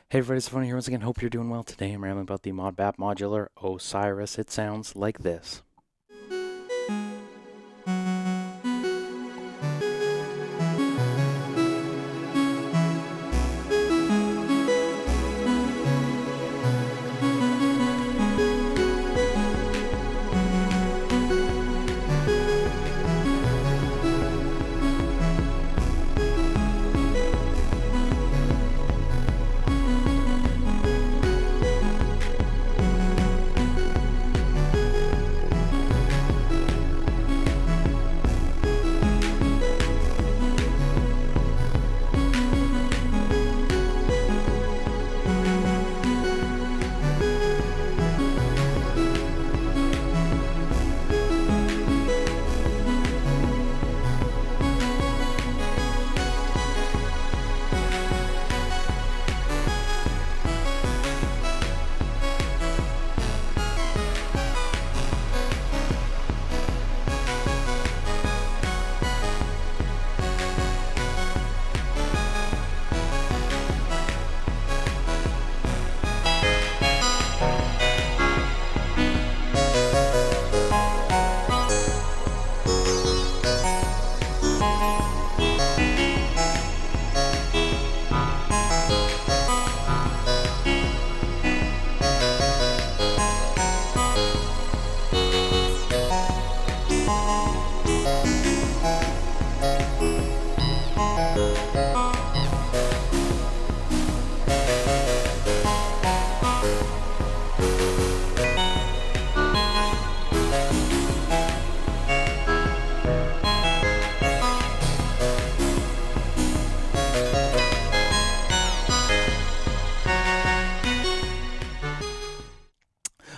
Hey everybody, it's tafony here once again. Hope you're doing well. Today I'm rambling about the Modbap modular Osiris. It sounds like this.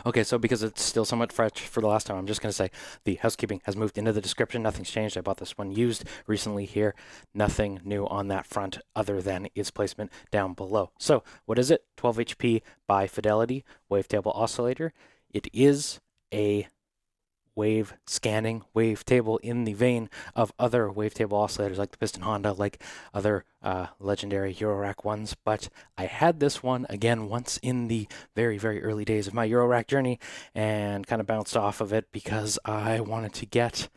Okay, so because it's still somewhat fresh for the last time, I'm just going to say the housekeeping has moved into the description. Nothing's changed. I bought this one used recently here. Nothing new on that front other than its placement down below. So what is it? 12 HP by Fidelity wavetable oscillator. It is a wave scanning wavetable in the vein of other wavetable oscillators like the Piston Honda, like other legendary Eurorack ones. But I had this one again once in the very, very early days of my Eurorack journey and kind of bounced off of it because I wanted to get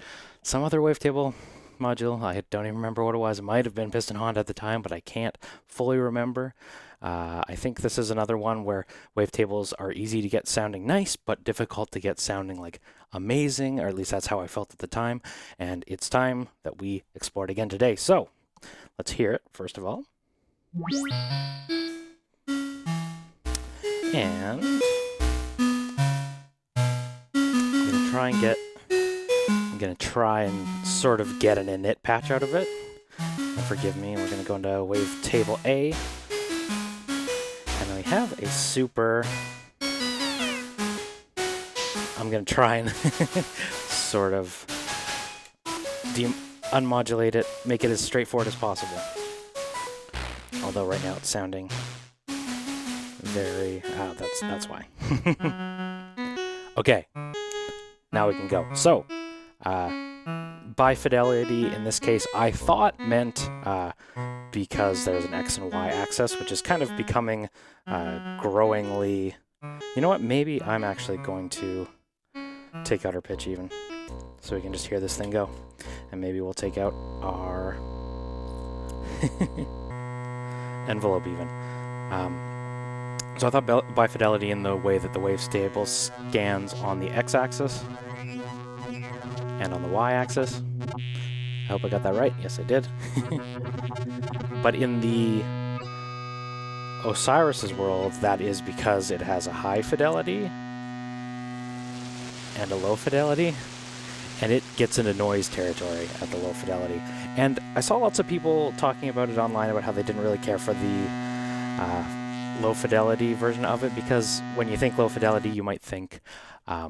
some other wavetable module. I don't even remember what it was. It might have been Piston Honda at the time, but I can't fully remember. I think this is another one where wavetables are easy to get sounding nice, but difficult to get sounding like amazing, or at least that's how I felt at the time. And it's time that we explore it again today. So let's hear it, first of all. And I'm gonna try and sort of get an init patch out of it. And forgive me, we're gonna go into wavetable A. And we have a super. I'm going to try and sort of unmodulate it, make it as straightforward as possible. Although right now it's sounding very, that's why. Okay, now we can go. So, by Fidelity in this case, I thought meant because there's an X and Y axis, which is kind of becoming growingly. You know what? Maybe I'm actually going to take out our pitch even, so we can just hear this thing go. And maybe we'll take out our envelope even. So I thought by Fidelity in the way that the wavetable scans on the X-axis and on the Y-axis. I hope I got that right. Yes, I did. But in the Osiris's world, that is because it has a high fidelity and a low fidelity, and it gets into noise territory at the low fidelity. And I saw lots of people talking about it online about how they didn't really care for the low fidelity version of it, because when you think low fidelity, you might think, I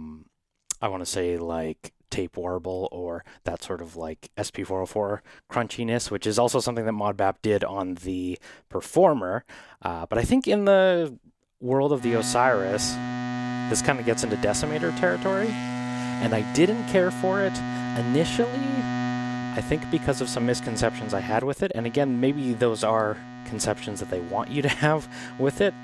want to say like tape warble or that sort of like SP404 crunchiness, which is also something that Modbap did on the Performer. But I think in the world of the Osiris, this kind of gets into decimator territory, and I didn't care for it initially, I think because of some misconceptions I had with it. And again, maybe those are conceptions that they want you to have with it.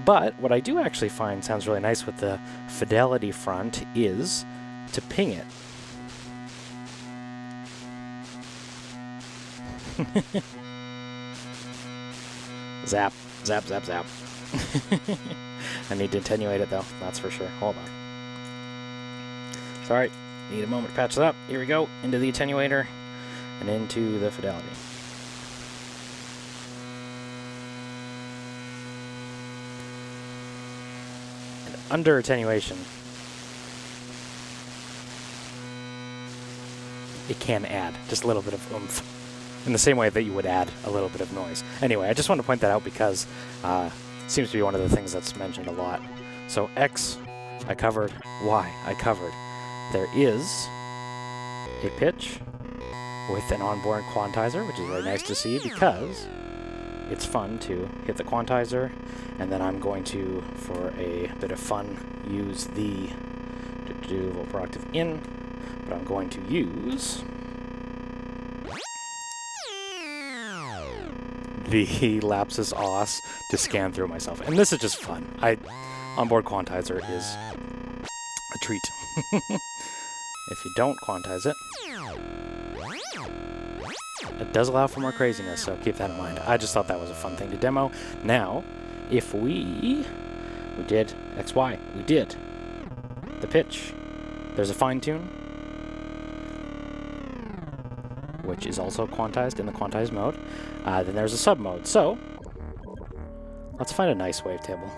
But what I do actually find sounds really nice with the fidelity front is to ping it. Zap, zap, zap, zap. I need to attenuate it though, that's for sure. Hold on. Sorry, need a moment to patch it up. Here we go, into the attenuator and into the fidelity. And under attenuation, it can add just a little bit of oomph in the same way that you would add a little bit of noise. Anyway, I just want to point that out because it seems to be one of the things that's mentioned a lot. So X, I covered. Y, I covered. There is a pitch with an onboard quantizer, which is very nice to see because it's fun to hit the quantizer, and then I'm going to, for a bit of fun, use the to do vocal octave in, but I'm going to use the Lapsus Os to scan through myself, and this is just fun. Onboard quantizer is a treat. If you don't quantize it, it does allow for more craziness, so keep that in mind. I just thought that was a fun thing to demo. Now, if we did XY, we did the pitch. There's a fine tune, which is also quantized in the quantized mode. Then there's a sub mode. So let's find a nice wavetable.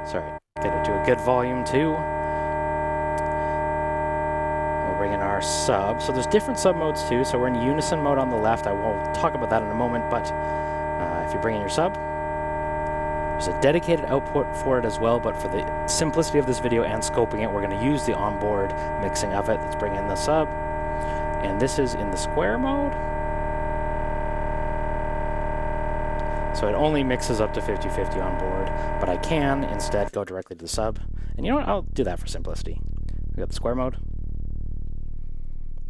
Sorry, get it to a good volume too. We'll bring in our sub. So there's different sub modes too. So we're in unison mode on the left. I will talk about that in a moment, but if you bring in your sub, there's a dedicated output for it as well, but for the simplicity of this video and scoping it, we're going to use the onboard mixing of it. Let's bring in the sub, and this is in the square mode. So it only mixes up to 50-50 on board, but I can instead go directly to the sub. And you know what? I'll do that for simplicity. We got the square mode.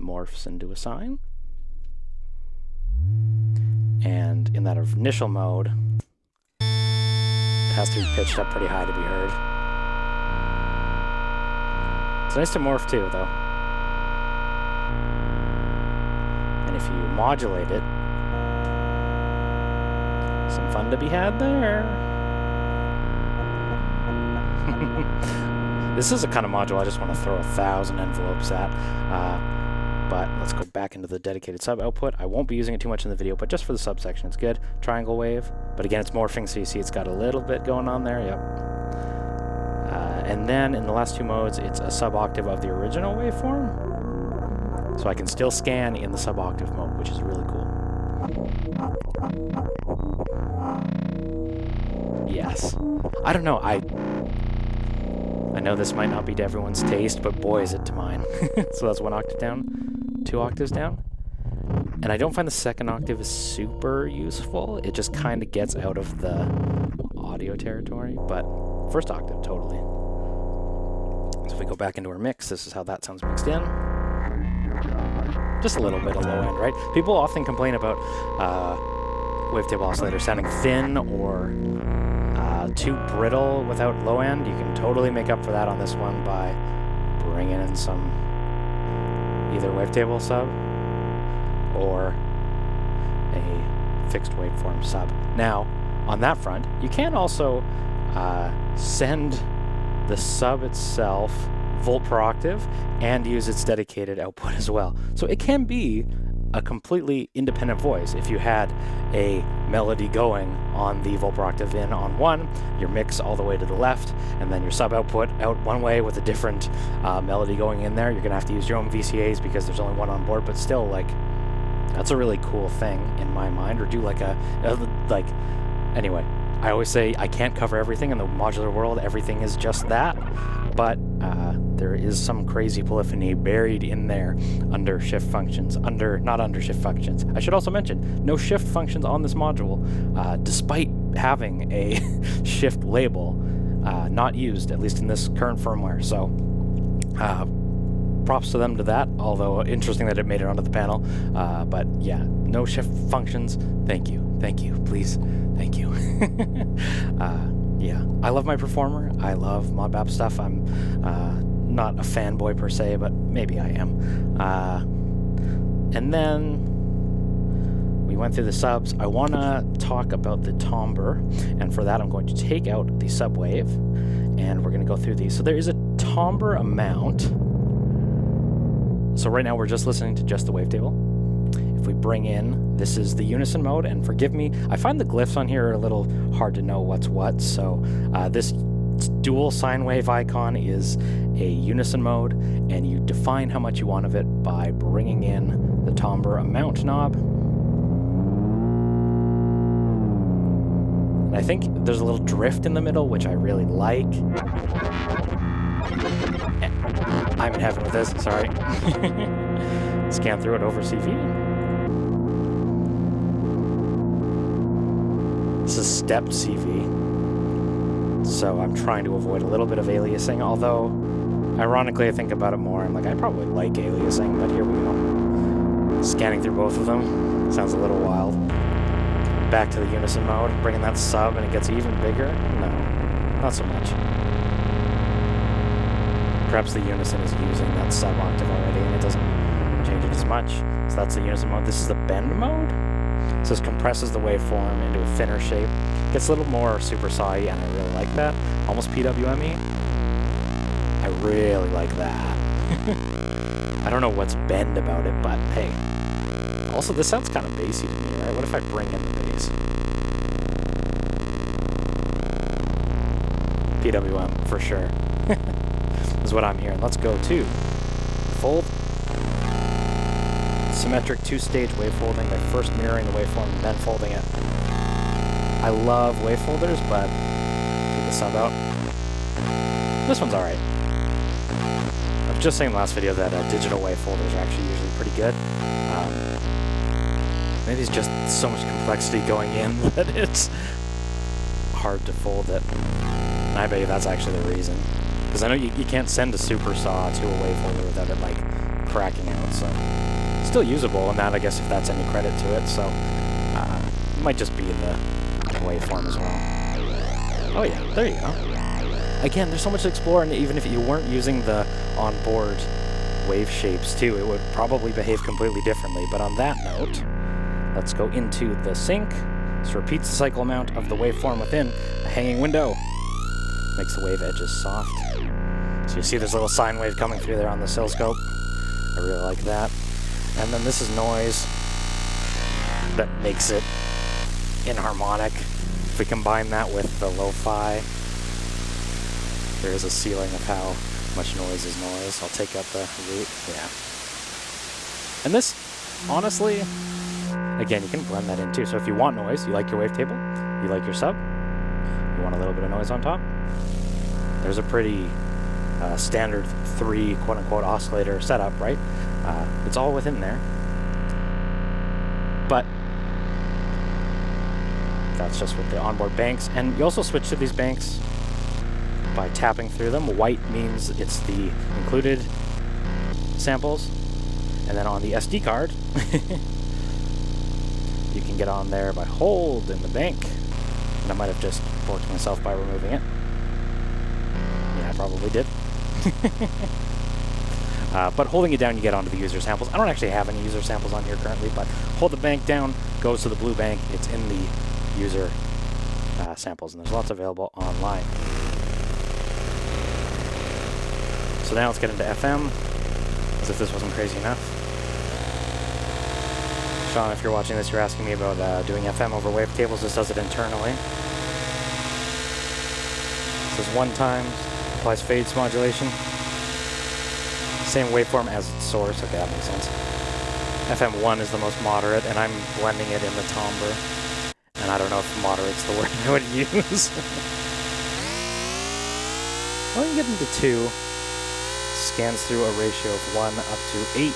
Morphs into a sine. And in that initial mode, it has to be pitched up pretty high to be heard. It's nice to morph too, though. And if you modulate it, some fun to be had there. This is a kind of module I just want to throw 1,000 envelopes at. But let's go back into the dedicated sub output. I won't be using it too much in the video, but just for the subsection, it's good. Triangle wave. But again, it's morphing, so you see it's got a little bit going on there. Yep. And then in the last two modes, it's a sub-octave of the original waveform. So I can still scan in the sub-octave mode, which is really cool. Yes. I don't know, I know this might not be to everyone's taste, but boy is it to mine. So that's 1 octave down, 2 octaves down. And I don't find the second octave is super useful. It just kind of gets out of the audio territory, but first octave, totally. So if we go back into our mix, this is how that sounds mixed in. Just a little bit of low end, right? People often complain about wavetable oscillator sounding thin or too brittle without low end. You can totally make up for that on this one by bringing in some either wavetable sub or a fixed waveform sub. Now, on that front, you can also send the sub itself volt per octave and use its dedicated output as well. So it can be a completely independent voice. If you had a melody going on the volt per octave in on one, your mix all the way to the left, and then your sub output out one way with a different melody going in there, you're gonna have to use your own VCAs because there's only one on board, but still, like, that's a really cool thing in my mind. Or do like anyway, I always say I can't cover everything in the modular world. Everything is just that, but there is some crazy polyphony buried in there under shift functions, not under shift functions. I should also mention, no shift functions on this module, despite having a shift label not used, at least in this current firmware. So props to them to that, although interesting that it made it onto the panel. But yeah, no shift functions. Thank you, please, thank you. Yeah, I love my Performer. I love Modbap stuff. I'm not a fanboy per se, but maybe I am. And then we went through the subs. I want to talk about the timbre, and for that I'm going to take out the subwave, and we're going to go through these. So there is a timbre amount. So right now we're just listening to just the wavetable. If we bring in, this is the unison mode, and forgive me, I find the glyphs on here are a little hard to know what's what, so this dual sine wave icon is a unison mode, and you define how much you want of it by bringing in the timbre amount knob. And I think there's a little drift in the middle, which I really like. I'm in heaven with this, sorry. Scan through it over CV. This is stepped CV, so I'm trying to avoid a little bit of aliasing, although, ironically, I think about it more, I'm like, I probably like aliasing, but here we go. Scanning through both of them, sounds a little wild. Back to the unison mode, bringing that sub, and it gets even bigger? No, not so much. Perhaps the unison is using that sub octave already, and it doesn't change it as much. So that's the unison mode. This is the bend mode. So this compresses the waveform into a thinner shape. Gets a little more super saw-y, and I really like that. Almost PWM-y. I really like that. I don't know what's bend about it, but hey. Also, this sounds kind of bassy to me, right? What if I bring in the bass? PWM, for sure. Is what I'm hearing. Let's go to fold. Symmetric two-stage wavefolding by first mirroring the waveform and then folding it. I love wavefolders, but take the sub out. This one's alright. I was just saying in the last video that digital wavefolders are actually usually pretty good. Maybe it's just so much complexity going in that it's hard to fold it. And I bet you that's actually the reason. Because I know you can't send a super saw to a wavefolder without it, like, cracking out, so... Still usable, and that, I guess, if that's any credit to it, so... it might just be in the waveform as well. Oh yeah, there you go. Again, there's so much to explore, and even if you weren't using the onboard wave shapes, too, it would probably behave completely differently. But on that note, let's go into the sync. This repeats the cycle amount of the waveform within a hanging window. Makes the wave edges soft. So you see there's a little sine wave coming through there on the oscilloscope. I really like that. And then this is noise that makes it inharmonic. If we combine that with the lo-fi, there is a ceiling of how much noise is noise. I'll take out the root, yeah. And this, honestly, again, you can blend that in too. So if you want noise, you like your wavetable, you like your sub, you want a little bit of noise on top, there's a pretty standard 3 quote-unquote oscillator setup, right? It's all within there. But that's just with the onboard banks. And you also switch to these banks by tapping through them. White means it's the included samples. And then on the SD card, you can get on there by holding the bank. And I might have just borked myself by removing it. Yeah, I probably did. But holding it down, you get onto the user samples. I don't actually have any user samples on here currently, but hold the bank down, goes to the blue bank. It's in the user samples, and there's lots available online. So now let's get into FM, as if this wasn't crazy enough. Sean, if you're watching this, you're asking me about doing FM over wavetables. This does it internally. This is 1 time, applies phase modulation. Same waveform as its source. Okay, that makes sense. FM1 is the most moderate, and I'm blending it in the timbre. And I don't know if moderate's the word I would use. Well, you get into 2. Scans through a ratio of 1 up to 8.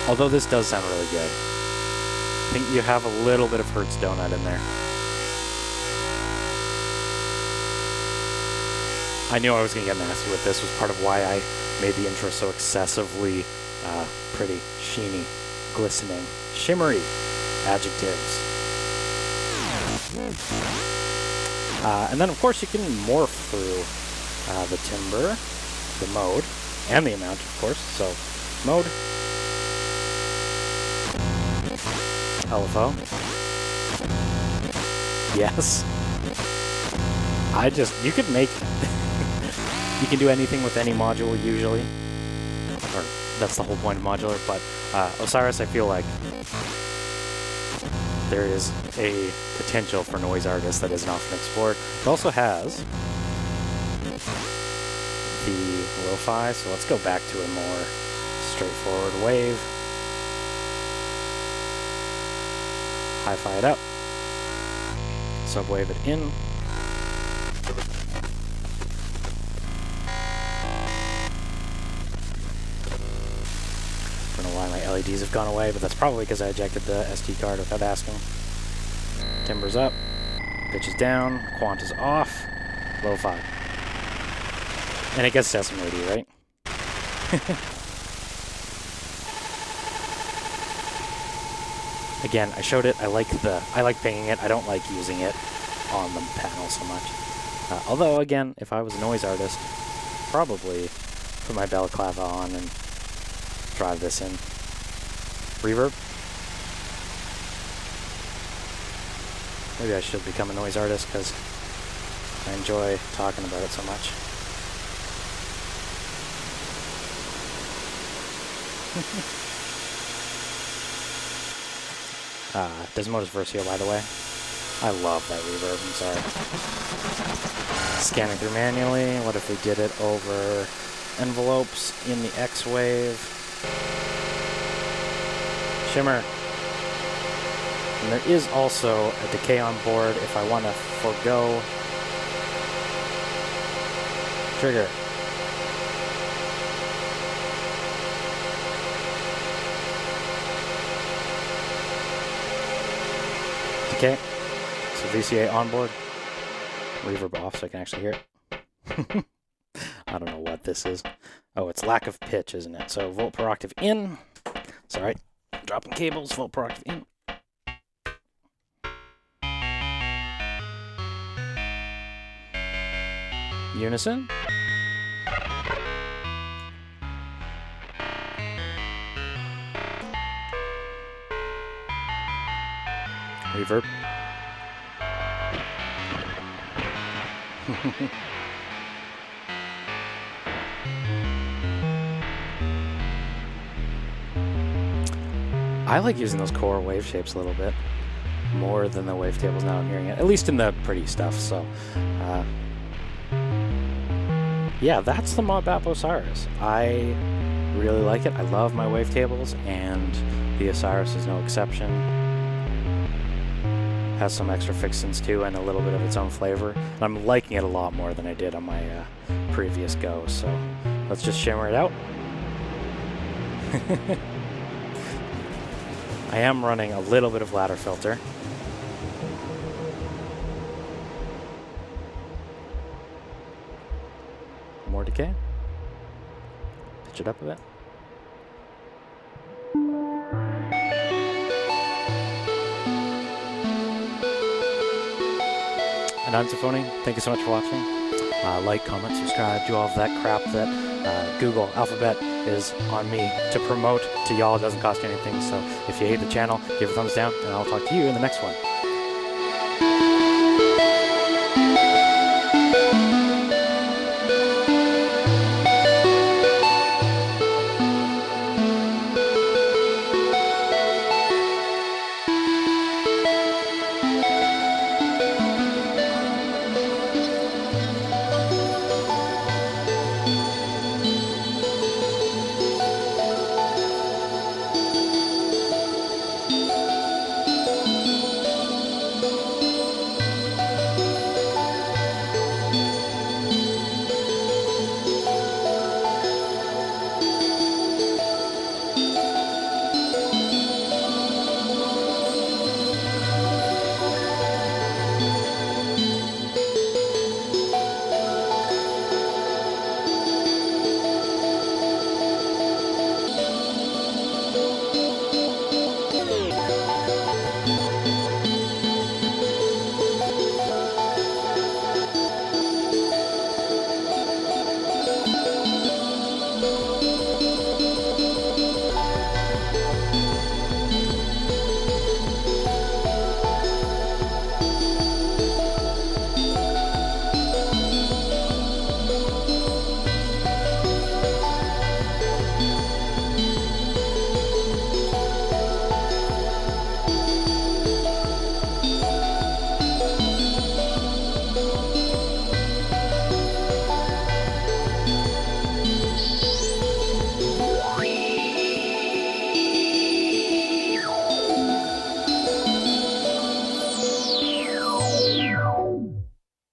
Although this does sound really good. I think you have a little bit of Hertz donut in there. I knew I was going to get nasty with this. Was part of why I made the intro so excessively pretty, sheeny, glistening, shimmery adjectives. And then, of course, you can morph through the timbre, the mode, and the amount, of course. So, mode, LFO. Yes. You could make, you can do anything with any module usually, or that's the whole point of modular, but Osiris, I feel like there is a potential for noise artists that isn't often explored. It also has the lo-fi, so let's go back to a more straightforward wave. Hi-fi it up. Subwave it in. I don't know why my LEDs have gone away, but that's probably because I ejected the SD card without asking. Timber's up, pitch is down, quant is off, lo-fi. And it gets Sesame Radio, right? Again, I showed it. I like pinging it. I don't like using it on the panel so much. Although, again, if I was a noise artist, probably put my balaclava on and drive this in. Reverb. Maybe I should become a noise artist because I enjoy talking about it so much. Desmoda's Versio, by the way. I love that reverb, I'm sorry. Scanning through manually. What if we did it over envelopes in the X wave? Shimmer. And there is also a decay on board if I want to forego trigger. Okay, so VCA on board, reverb off so I can actually hear it. I don't know what this is. Oh, it's lack of pitch, isn't it? So volt per octave in. Sorry, dropping cables, volt per octave in. Unison. Reverb. I like using those core wave shapes a little bit more than the wavetables now I'm hearing it, at least in the pretty stuff. So, yeah, that's the Modbap Osiris. I really like it. I love my wavetables, and the Osiris is no exception. Has some extra fixins too, and a little bit of its own flavor. And I'm liking it a lot more than I did on my previous go. So let's just shimmer it out. I am running a little bit of ladder filter. More decay. Pitch it up a bit. And I'm Tafony. Thank you so much for watching. Like, comment, subscribe, do all of that crap that Google Alphabet is on me to promote to y'all. It doesn't cost you anything. So if you hate the channel, give it a thumbs down, and I'll talk to you in the next one.